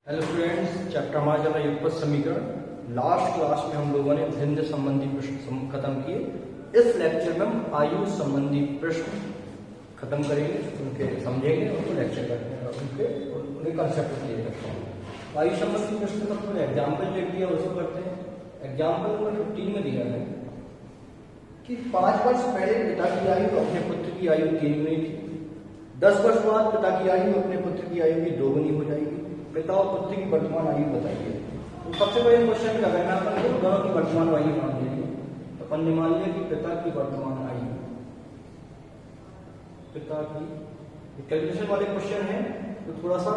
Hello students, chapter हमारा चल रहा है युगपत समीकरण। लास्ट क्लास में हम लोगों ने भिन्न संबंधी प्रश्न खत्म किए। इस लेक्चर में हम आयु संबंधी प्रश्न खत्म करेंगे, उनके समझेंगे, उनको लेक्चर करते हैं और उन्हें कंसेप्ट क्लियर करते हैं। आयु संबंधी प्रश्न का थोड़ा एग्जाम्पल जो दिया उसको करते हैं। एग्जाम्पल नंबर 15 में दिया है कि 5 वर्ष पहले पिता की आयु अपने पुत्र की आयु 3 गुनी थी। 10 वर्ष बाद पिता की आयु अपने पुत्र की आयु की 2 गुनी हो जाएगी। पिता और पुत्र की वर्तमान आयु बताइए। तो सबसे पहले क्वेश्चन लगाना है अपन को, दोनों की वर्तमान आयु मान लीजिए। तो अपन ने मान लिया कि पिता की वर्तमान आयु, पिता की कैलकुलेशन वाले क्वेश्चन है, तो थोड़ा सा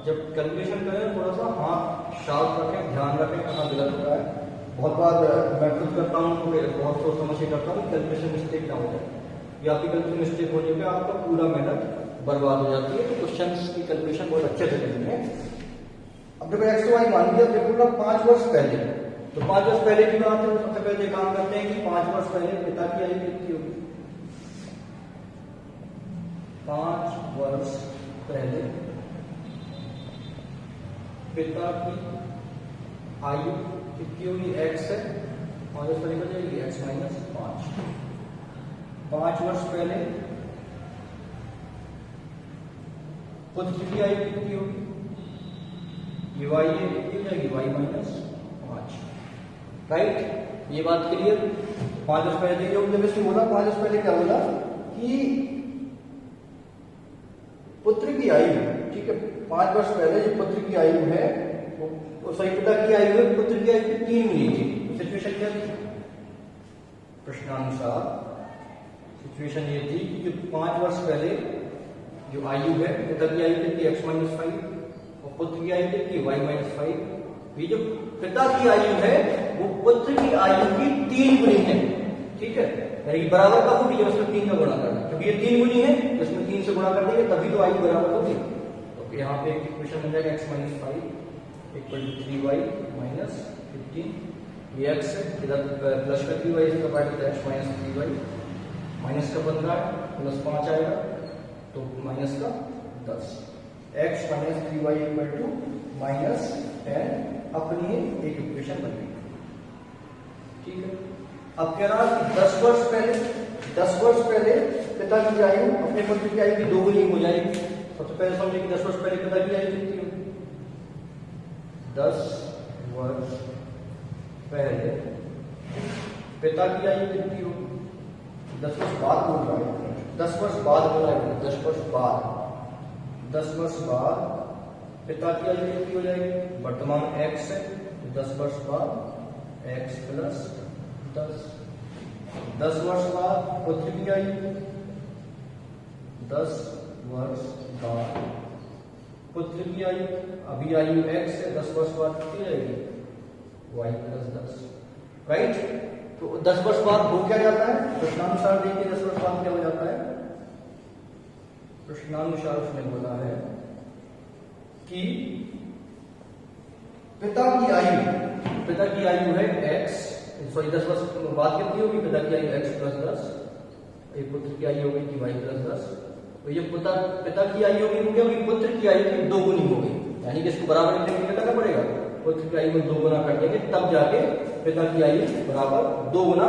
जब कैलकुलेशन करें थोड़ा सा हाथ शार्प रखें, ध्यान रखें कहाँ गलत हो रहा है। बहुत बार मैं खुद करता हूँ तो बहुत सोच समझ के करता हूँ, कैलकुलेशन मिस्टेक ना हो जाए, या आपकी कैलकुलेशन मिस्टेक होने पर आपका पूरा मेहनत बर्बाद हो जाती है। तो क्वेश्चन की कैलकुलेशन बहुत अच्छे से करनी है। अब देखो एक्स वाई मान लिया, देखो 5 वर्ष पहले, तो 5 वर्ष पहले की बात है। तो सबसे पहले काम करते हैं कि 5 वर्ष पहले पिता की आयु कितनी होगी। 5 वर्ष पहले पिता की आयु कितनी होगी, एक्स है, 5 वर्ष पहले जाएगी एक्स माइनस 5। 5 वर्ष पहले पुत्र की आयु कितनी होगी, ये वाई है, कितनी हो जाएगी वाई माइनस 5। राइट, ये बात क्लियर। 5 वर्ष पहले देखिए, जब इसने बोला 5 वर्ष पहले क्या बोला कि पुत्र की आयु, ठीक है, 5 वर्ष पहले जो पुत्र की आयु है वो सही पिता की आयु है, पुत्र की आयु 3 गुनी थी। सिचुएशन क्या थी प्रश्नानुसार? सिचुएशन ये थी कि जो 5 वर्ष पहले जो आयु है, पिता की आयु कितनी एक्स माइनस 5 और पुत्र की आयु कितनी वाई माइनस 5। ये जो पिता की आयु है वो पुत्र की आयु की 3 गुनी है, ठीक है, यानी कि बराबर कब होगी, जब उसमें 3 का गुणा करना, क्योंकि ये 3 गुनी है तो इसमें 3 से गुणा कर देंगे तभी तो आयु बराबर होगी। तो यहाँ पे एक इक्वेशन बन जाएगा x minus 5 equal to 3y minus 15। ये एक्स है, इधर प्लस का 3y, इसका part x minus 3y, minus का 15 प्लस 5 आएगा तो माइनस का 10। X minus 3y equal to minus 10 अपनी एक इक्वेशन बन गई, ठीक है। अब कह रहा कि 10 वर्ष पहले पिता की आयु अपने पुत्र की आयु की 2 गुनी हो जाएगी। सबसे पहले समझे कि 10 वर्ष पहले पिता की आयु कितनी होगी। 10 वर्ष पहले पिता की आयु कितनी होगी, 10 वर्ष बाद बोल रहा है, 10 वर्ष बाद बोला है, 10 वर्ष बाद, 10 वर्ष बाद पिता की आयु कितनी हो जाएगी, वर्तमान x है, 10 वर्ष बाद x प्लस 10। 10 वर्ष बाद पुत्र की आयु, 10 वर्ष बाद पुत्र की आयु, अभी आयु x है, 10 वर्ष बाद कितनी जाएगी y प्लस 10। राइट, तो 10 वर्ष बाद हो क्या जाता है, प्रश्नानुसार देखिए 10 वर्ष बाद क्या हो जाता है। प्रश्नानुसार उसने बोला है कि पिता की आयु है x, सॉरी 10 वर्ष बाद कितनी होगी, पिता की आयु x प्लस 10, एक पुत्र की आयु होगी कि y प्लस 10। तो ये पिता की आयु होगी क्या होगी, पुत्र की आयु की 2 गुनी हो गई, यानी कि इसको बराबर लिखने के लिए करना पड़ेगा, पुत्र की आयु में 2 गुना कर देंगे तब जाके पिता की आयु बराबर 2 गुना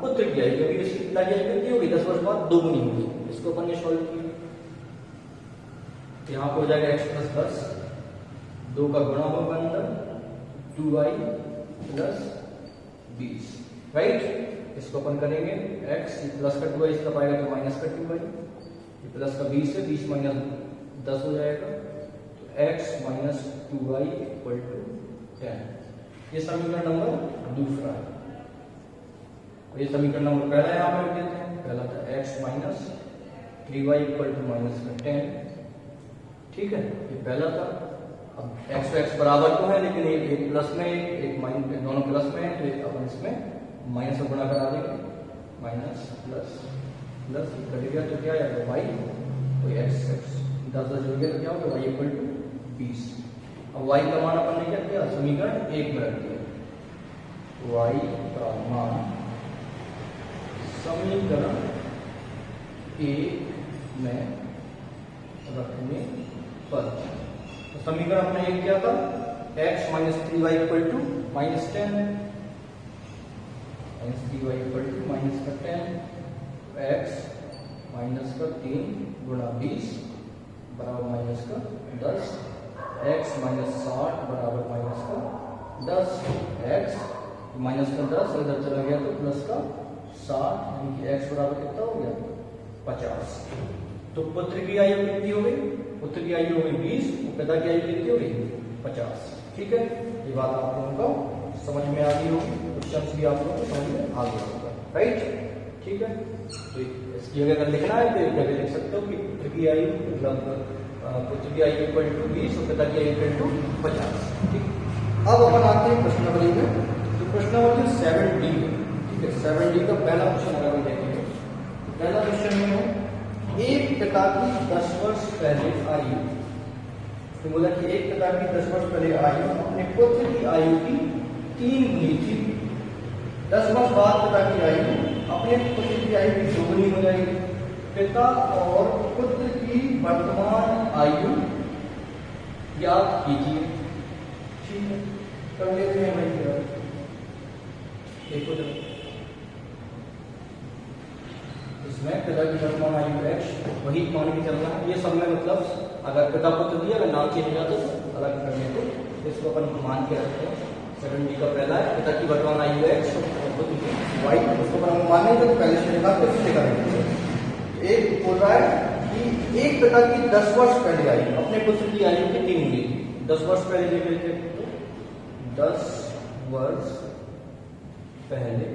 पुत्र की आयु, क्योंकि इसकी पिता की आयु कितनी होगी 10 वर्ष बाद 2 गुनी होगी। इसको अपन ने सॉल्व किया, यहाँ पे हो जाएगा x प्लस 10, 2 का गुणा होगा अंदर 2y प्लस 20। राइट, इसको अपन करेंगे x प्लस का 2y, इसका पाएगा तो माइनस का 2y, ये प्लस का 20 है, 20 माइनस 10 हो जाएगा, तो x minus 2y equal to 10। ये समीकरण नंबर दूसरा है, और ये समीकरण नंबर पहला यहाँ पर देते हैं, पहला था x minus 3y equal to minus का 10, ठीक है, ये पहला था। अब x तो x बराबर तो है, लेकिन एक प्लस में एक माइनस, दोनों प्लस में है, तो अपन इसमें माइनस से गुणा करा देंगे, माइनस प्लस प्लस कटेगा तो क्या आएगा y, तो x 10 जुड़ गया तो क्या होगा y इक्वल टू 20। अब y का मान अपन ने क्या किया, समीकरण 1 में रख दिया, y का मान समीकरण 1 में रखने पर तो समीकरण अपना एक क्या था, x minus 3y equal to minus 10, minus 3y equal to minus का 10, x माइनस का 3 गुणा 20 बराबर माइनस का 10, x माइनस 60 बराबर माइनस का 10, x माइनस का 10 इधर चला गया तो प्लस का 60, यानी कि x बराबर कितना हो गया 50। तो पुत्र की आयु कितनी हो गई, पुत्र की आयु हो गई 20 और पिता की आयु कितनी हो गई 50। ठीक है, ये बात आप लोगों को समझ में आ गई होगी, क्वेश्चन भी आप लोगों को समझ में आ गया होगा, राइट। ठीक है, तो इसकी अगर लिखना है तो क्या लिख सकते हो कि पुत्र की आयु मतलब पुत्र की आयु इक्वल टू 20 और पिता की आयु इक्वल टू 50। ठीक, अब अपन आते हैं प्रश्न नंबर में। तो प्रश्न नंबर 7D, ठीक है, 7D का पहला क्वेश्चन अगर हम देखेंगे, पहला क्वेश्चन में है एक पिता की 10 वर्ष पहले आयु, तो बोला कि एक पिता की 10 वर्ष पहले आयु अपने पुत्र की आयु की 3 गुनी थी। 10 वर्ष बाद पिता की आयु अपने पुत्र की आयु की 2 गुनी हो जाएगी। पिता और पुत्र की वर्तमान आयु ज्ञात कीजिए। ठीक है, कर लेते हैं भाई, देखो जरा इसमें पिता की वर्तमान आयु x वही मान के चलना है। ये सब में मतलब अगर पिता पुत्र दिया, अगर नाम चेंज हो जाता तो अलग करने को, इसको अपन मान के रखते हैं। 7D का पहला है पिता की वर्तमान आयु x और पुत्र की y, उसको अपन मानेंगे तो पहले से लिखा फिर से लिखा रहेगा। एक बोल रहा है कि एक पिता की 10 वर्ष पहले आयु अपने पुत्र की आयु की 3 गुनी थी। 10 वर्ष पहले लिख लेते हैं, तो 10 वर्ष पहले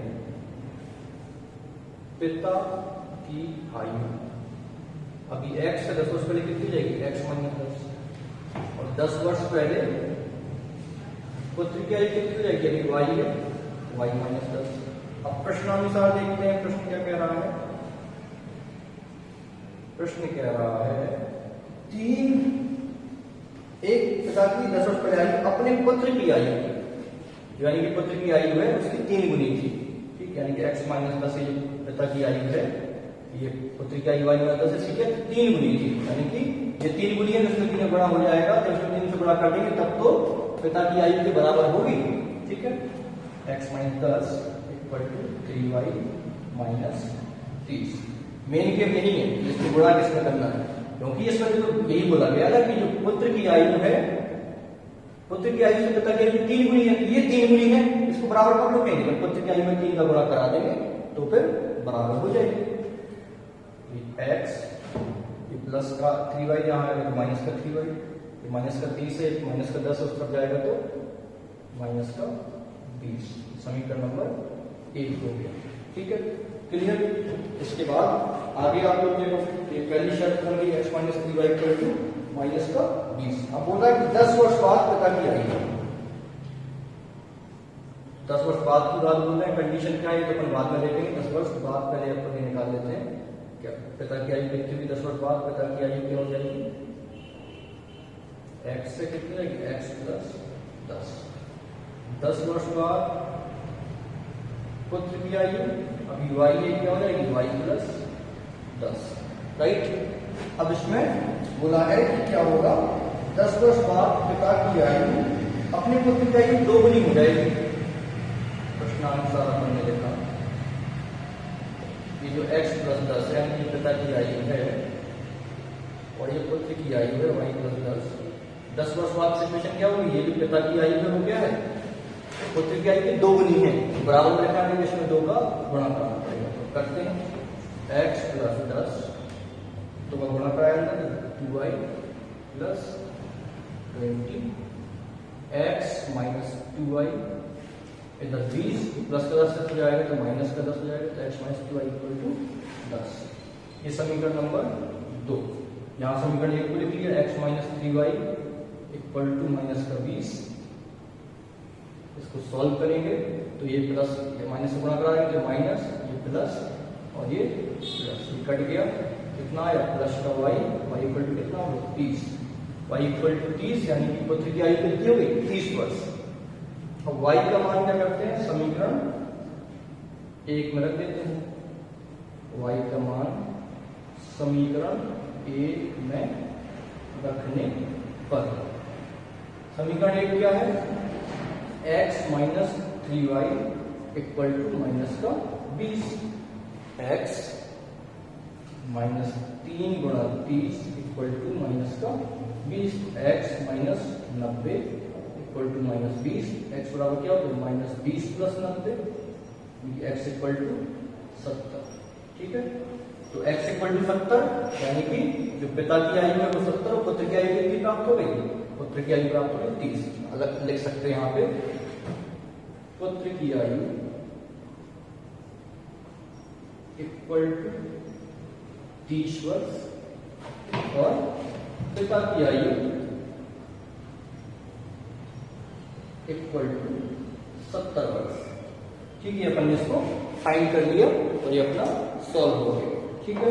पिता की आयु, अभी x से 10 वर्ष पहले कितनी जाएगी x माइनस 10, और 10 वर्ष पहले पुत्र की आयु कितनी जाएगी, अभी y है y माइनस 10। अब प्रश्नानुसार देखते हैं प्रश्न क्या कह रहा है। प्रश्न कह रहा है एक पिता की 10 वर्ष पहले आयु अपने पुत्र की आयु, यानी कि पुत्र की आयु है उसकी 3 गुनी थी। ठीक, यानी कि x माइनस 10 से पिता की आयु है, ये पुत्र की आयु वाली 10 से ठीक है 3 गुनी थी, यानी कि ये 3 गुनी है, इसमें 3 गुणा हो जाएगा, जब इसमें 3 से गुणा कर देंगे तब तो पिता की आयु के बराबर होगी। ठीक है, x minus 10 equal to 3y minus 30। मेन के नहीं है, इसको गुणा किसमें करना है, क्योंकि इसमें तो यही बोला गया था कि जो पुत्र की आयु है, पुत्र की आयु से पिता की आयु 3 गुनी है, ये 3 गुनी है, इसको बराबर कब लोगेंगे, जब पुत्र की आयु में 3 का गुणा करा देंगे तो फिर बराबर हो जाएगी। x प्लस का 3y यहाँ आएगा तो माइनस का 3y, माइनस का 30 है, माइनस का 10 उस तरफ जाएगा तो माइनस का 20। समीकरण नंबर 1 हो गया। ठीक है, क्लियर। इसके बाद आगे आप लोग देखो, पहली शर्त बन गई x minus 3y equal to minus का 20। अब बोल रहा है कि 10 वर्ष बाद पिता की आयु, 10 वर्ष बाद की बात बोल रहे हैं, कंडीशन क्या है तो अपन बाद में देखेंगे। 10 वर्ष बाद पहले अपन ये निकाल लेते हैं, क्या पिता की आयु कितनी हुई 10 वर्ष बाद, पिता की आयु क्या हो जाएगी x से कितनी आएगी x प्लस 10। 10 वर्ष बाद पुत्र की आयु, अभी y ये क्या हो जाएगी y प्लस 10, राइट। अब इसमें बोला है कि क्या होगा, 10 वर्ष बाद पिता की आयु अपने पुत्र की आयु 2 गुनी हो जाएगी। प्रश्नानुसार अपन ने देखा ये जो x प्लस 10 है, ये पिता की आयु है और ये पुत्र की आयु है y प्लस 10। 10 वर्ष बाद सिचुएशन क्या होगी, ये जो पिता की आयु है वो क्या है, पुत्र की आयु की 2 गुनी है, बराबर में रखा है, इसमें 2 का गुणा करना पड़ेगा। तो करते हैं x प्लस 10, 2 का गुणा कराएंगे 2y plus 20, x minus 2y, इधर 20 प्लस का 10 हो जाएगा तो माइनस का 10 हो जाएगा, तो x minus 2y equal to 10। ये समीकरण नंबर 2। यहाँ समीकरण 1 को लिख लिया, x minus 3y equal to minus का 20। इसको सॉल्व करेंगे तो ये प्लस, ये माइनस से गुणा कराएंगे तो माइनस, ये प्लस और ये प्लस, ये कट गया, कितना आया प्लस का y इक्वल टू कितना होगा 30, y इक्वल टू 30, यानी कि पुत्र की आयु कितनी हो गई 30 वर्ष। अब y का मान क्या करते हैं, समीकरण 1 में रख देते हैं, y का मान समीकरण 1 में रखने पर समीकरण एक क्या है, x minus 3y equal to minus का 20, x माइनस 3 गुणा 30 इक्वल टू माइनस का 20, x minus 90 equal to minus 20, x बराबर क्या होगा minus 20 plus 90, x equal to 70। ठीक है, तो x इक्वल टू 70 यानी कि जो पिता की आयु है वो 70 और पुत्र की आयु कितनी प्राप्त हो गई, पुत्र की आयु प्राप्त हो गई 30। अलग लिख सकते हैं यहाँ पे, पुत्र की आयु इक्वल टू 30 वर्ष और पिता की आयु इक्वल टू 70 वर्ष। ठीक है, अपन ने इसको फाइंड कर लिया और ये अपना सॉल्व हो गया। ठीक है,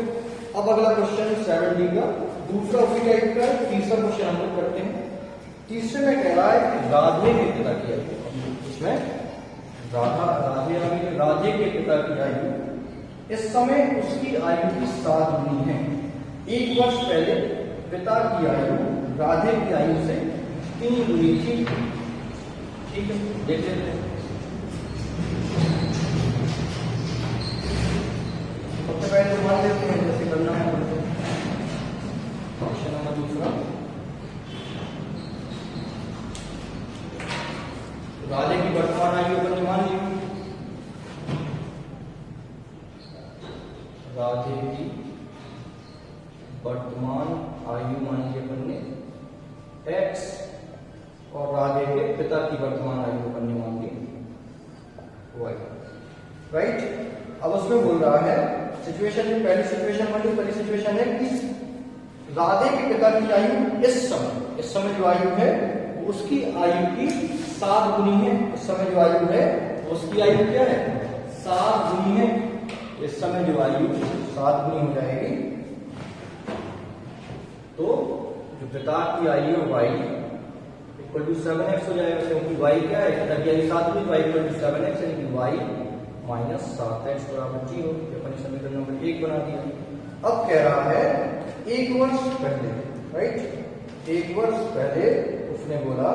अब अगला क्वेश्चन 7D का दूसरा उसी टाइप का तीसरा क्वेश्चन हम लोग करते हैं। तीसरे में कह रहा है कि राधे के पिता की आयु, इसमें राधे के पिता की आयु इस समय उसकी आयु की 7 गुनी है। 1 वर्ष पहले पिता की आयु राधे की आयु से 3 गुनी थी। ठीक है, देख लेते हैं। सबसे पहले तो मान लेते हैं जैसे करना है क्वेश्चन नंबर दूसरा, राधे की वर्तमान आयु अपन ने मान ली, राधे की वर्तमान आयु मान ली अपन ने x और राधे के पिता की वर्तमान आयु अपन ने मान ली y। राइट, अब उसमें बोल रहा है सिचुएशन में, पहली सिचुएशन मान लो, पहली सिचुएशन है कि राधे के पिता की आयु इस समय जो आयु है वो उसकी आयु की 7 गुनी है। इस समय जो आयु है उसकी आयु क्या है, 7 गुनी है। इस समय जो आयु 7 गुनी हो जाएगी, तो जो पिता की आयु y इक्वल टू 7x हो जाएगा, क्योंकि y क्या है, पिता की आयु 7 गुनी, y इक्वल टू 7x यानी कि y माइनस 7x बराबर 0। अपने समीकरण नंबर 1 बना दिया। अब कह रहा है 1 वर्ष पहले, राइट, 1 वर्ष पहले उसने बोला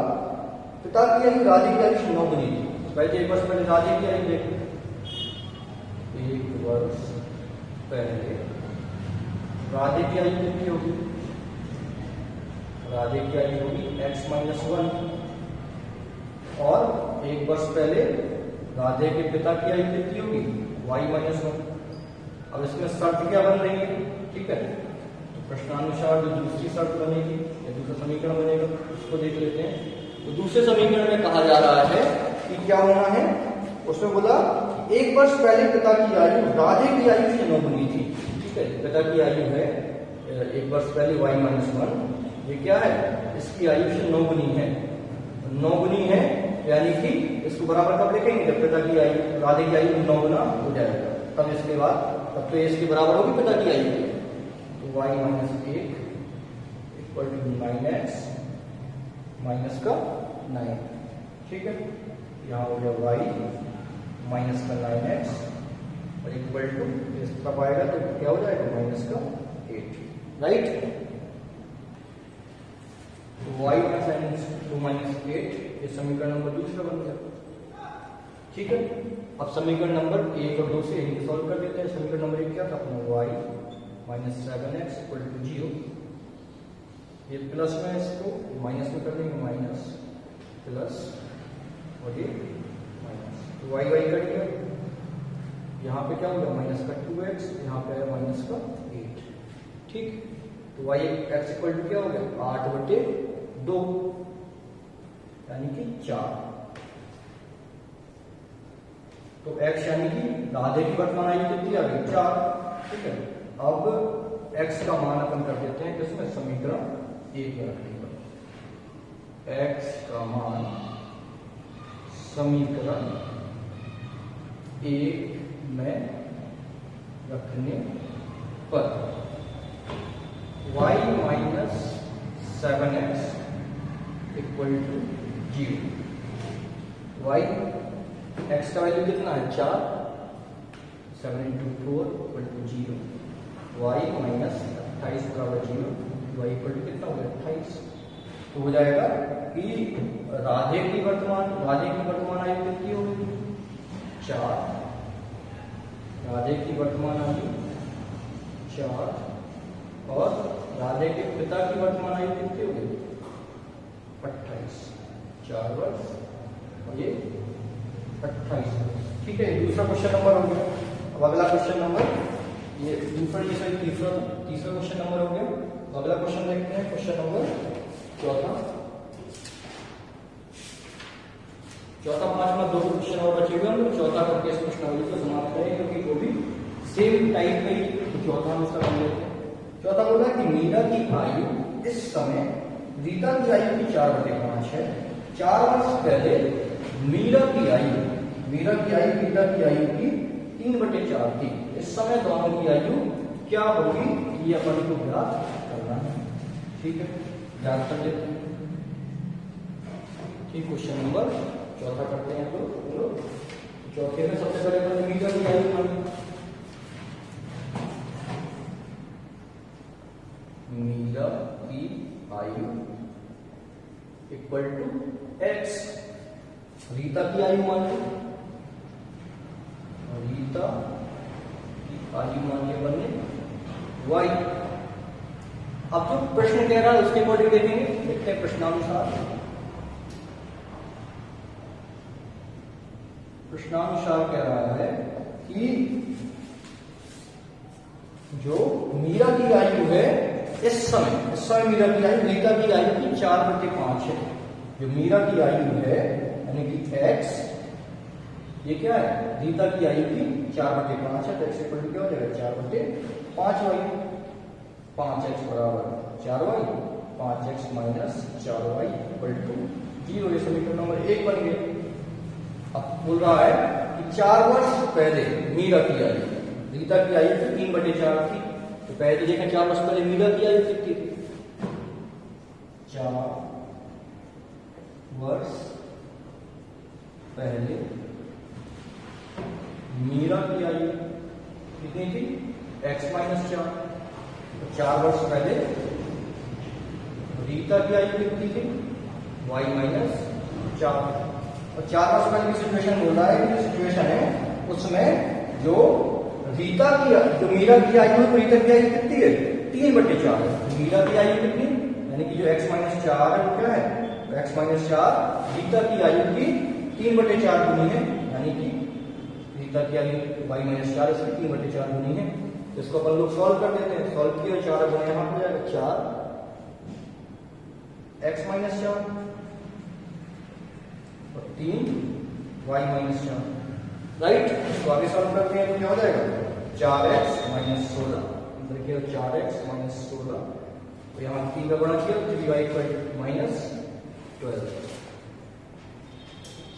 पिता की आयु राधे की आयु 9 गुनी थी। पहले 1 वर्ष पहले राधे की आयु देखो, 1 वर्ष पहले राधे की आयु कितनी होगी, राधे की आयु होगी x माइनस 1 और 1 वर्ष पहले राधे के पिता की आयु कितनी होगी y माइनस 1। अब इसमें शर्त क्या बन रही है, ठीक है, तो प्रश्नानुसार जो दूसरी शर्त बनेगी या दूसरा समीकरण बनेगा उसको देख लेते हैं। तो दूसरे समीकरण में कहा जा रहा है कि क्या होना है, उसमें बोला 1 वर्ष पहले पिता की आयु राधे की आयु से 9 गुनी थी। ठीक है, पिता की आयु है 1 वर्ष पहले y माइनस 1, ये क्या है, इसकी आयु से 9 गुनी है। 9 गुनी है यानी कि इसको बराबर कब लिखेंगे, जब पिता की आयु राधे की आयु 9 गुना हो जाएगा, तब इसके बाद तब तो इसके बराबर होगी पिता की आयु। तो y minus 1 equal to 9x minus का 9। ठीक है, यहाँ हो गया y माइनस का 9x और इक्वल टू इस तरफ आएगा तो क्या हो जाएगा माइनस का 8। राइट, तो y माइनस 2 माइनस 8 ये समीकरण नंबर दूसरा बन गया। ठीक है, अब समीकरण नंबर 1 और 2 से यही सॉल्व कर देते हैं। समीकरण नंबर 1 क्या था अपना, y minus 7x equal to 0, ये प्लस में इसको माइनस में कर देंगे, माइनस प्लस और ये माइनस, तो y कट गया, यहाँ पे क्या होगा माइनस का 2x, यहाँ पे है माइनस का 8। ठीक, तो y x इक्वल टू क्या हो गया 8/2 यानी कि 4। तो x यानी कि राधे की वर्तमान आयु कितनी आ गई 4। ठीक है, अब x का मान अपन कर देते हैं किसमें, समीकरण 1 में रखने पर। x का मान समीकरण 1 में रखने पर y minus 7x equal to 0। y x का वैल्यू कितना है 4, 7 into 4 equal to 0, y minus 28 बराबर 0, y इक्वल टू कितना हो गया 28। तो हो जाएगा कि राधे की वर्तमान आयु कितनी होगी? 4। राधे की वर्तमान आयु 4 और राधे के पिता की वर्तमान आयु कितनी होगी? 28। 4 वर्ष और ये 28 वर्ष। ठीक है, दूसरा क्वेश्चन नंबर हो गया। अब अगला क्वेश्चन नंबर, ये दूसरा जैसा तीसरा क्वेश्चन नंबर हो गया। अगला क्वेश्चन देखते हैं, क्वेश्चन नंबर चौथा 5 में 2 क्वेश्चन और बचे हुए हैं। हम लोग चौथा करके इस प्रश्नावली को समाप्त करें, क्योंकि वो भी सेम टाइप का ही, तो चौथा हम उसका कर लेते हैं। चौथा बोला कि मीरा की आयु इस समय रीता की आयु की 4/5 है। 4 वर्ष पहले मीरा की आयु रीता की आयु की 3/4 थी। इस समय दोनों की आयु क्या होगी, ये अपन को ज्ञात करना है। ठीक है, ज्ञात कर लेते हैं। ठीक, क्वेश्चन नंबर चौथा करते हैं। तो चौथे में सबसे पहले तो मीरा की आयु मानी, मीरा की आयु इक्वल टू एक्स। रीता की आयु मान लो, रीता की आयु मान लिया बनने वाई। अब जो प्रश्न कह रहा है उसके अकॉर्डिंग देखेंगे, देखते हैं प्रश्नानुसार। प्रश्नानुसार कह रहा है कि जो मीरा की आयु है इस समय मीरा की आयु रीता की आयु की 4/5 है। जो मीरा की आयु है यानी कि x, ये क्या है? रीता की आयु की 4/5 है। तो x इक्वल टू क्या हो जाएगा? 4/5y। 5x बराबर 4y, 5x minus 4y equal to 0। ये समीकरण नंबर 1 बन गया। अब बोल रहा है कि 4 वर्ष पहले मीरा की आयु, रीता की आयु 3/4 थी। तो पहले देखें 4 वर्ष पहले मीरा की आयु कितनी थी? 4 वर्ष पहले मीरा की आयु कितनी थी? x minus 4। 4 वर्ष पहले रीता की आयु कितनी थी? y minus 4। और 4 वर्ष पहले की सिचुएशन बोल रहा है कि जो सिचुएशन है उसमें जो मीरा की आयु है, रीता की आयु कितनी है? 3/4 है। मीरा की आयु कितनी, यानी कि जो x माइनस 4 है वो क्या है? x माइनस 4 रीता की आयु की 3/4 गुनी है, यानी कि रीता की आयु y माइनस 4 इसकी 3/4 गुनी है। तो इसको अपन लोग सॉल्व कर देते हैं। सॉल्व किया 4 गुना यहां हो जाएगा 4x माइनस 4 और 3y माइनस 4, राइट। इसको आगे सॉल्व करते हैं तो क्या हो जाएगा? 4x minus 16। देखिए 4x माइनस 16, तो यहाँ 3 का गुणा किया तो 3y इक्वल माइनस 12।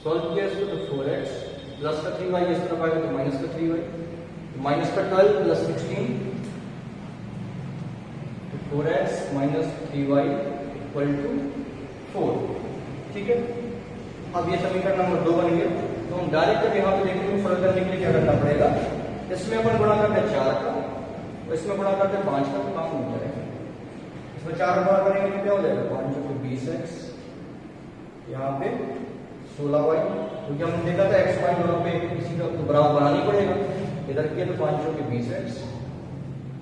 सॉल्व किया इसको तो 4x प्लस का 3y इस तरफ आएगा तो माइनस का 3y, माइनस का 12 प्लस 16 तो 4x minus 3y equal to 4। ठीक है, अब ये समीकरण नंबर 2 बन गया। तो हम डायरेक्ट अब यहाँ पे देखेंगे फर्क करने के लिए क्या करना पड़ेगा। इसमें अपन गुणा करते हैं 4 का और इसमें गुणा करते हैं 5 का, तो काम हो जाएगा। इसमें 4 गुणा करेंगे तो क्या हो जाएगा? 5 × 20x, यहाँ पे 16y, क्योंकि हमने देखा था x y दोनों पे किसी का तो बराबर बनाना पड़ेगा। इधर किया तो 5 × 20x,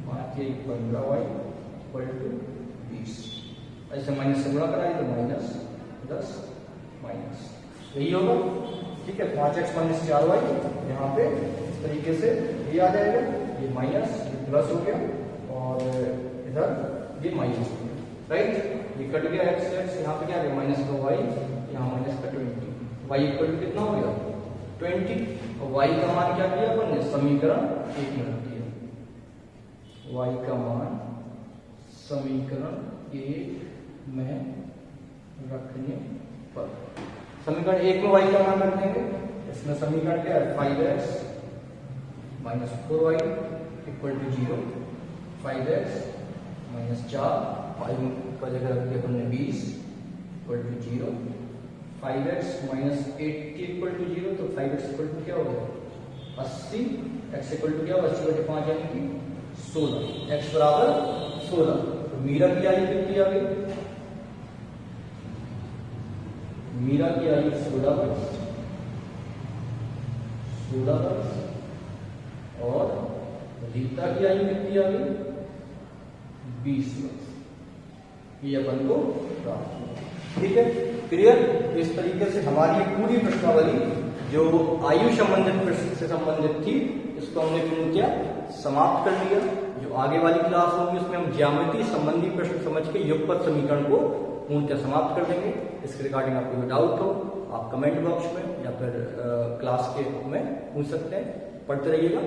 5 के 15y इक्वल टू 20। ऐसे माइनस से गुणा कराइए तो माइनस 10 माइनस, यही होगा। ठीक है, 5x माइनस 4y यहाँ पे इस तरीके से ये आ जाएगा, ये माइनस प्लस हो गया और इधर ये माइनस हो गया, राइट। ये कट गया x यहाँ पे क्या आ गया? माइनस का y, यहाँ माइनस का 20। y इक्वल टू कितना हो गया? 20। और y का मान क्या किया अपन ने? समीकरण 1 में रख दिया। y का मान समीकरण 1 में रखने पर समीकरण 1 में y का मान रख देंगे। इसमें समीकरण क्या है? 5x minus 4y equal to 0। 5x minus 4, 5 का जगह रख दिया हमने 20 equal to 0। 5x minus 80 equal to 0, तो 5x इक्वल टू क्या हो गया? 80। x इक्वल टू क्या होगा? 80/5 यानी कि 16। x बराबर 16। तो मीरा की आयु कितनी आ गई? मीरा की आयु 16 वर्ष, 16 वर्ष, और रीता की आयु कितनी आ गई? 20 वर्ष। ये अपन को प्राप्त हुआ। ठीक है, क्लियर? इस तरीके से हमारी पूरी प्रश्नावली जो आयु संबंधित प्रश्न से संबंधित थी, इसको हमने पूर्णतः समाप्त कर लिया। जो आगे वाली क्लास होगी उसमें हम ज्यामिति संबंधी प्रश्न समझ के युगपत समीकरण को पूर्णतः समाप्त कर देंगे। इसके रिगार्डिंग आपको कोई डाउट हो आप कमेंट बॉक्स में या फिर क्लास के में पूछ सकते हैं। पढ़ते रहिएगा।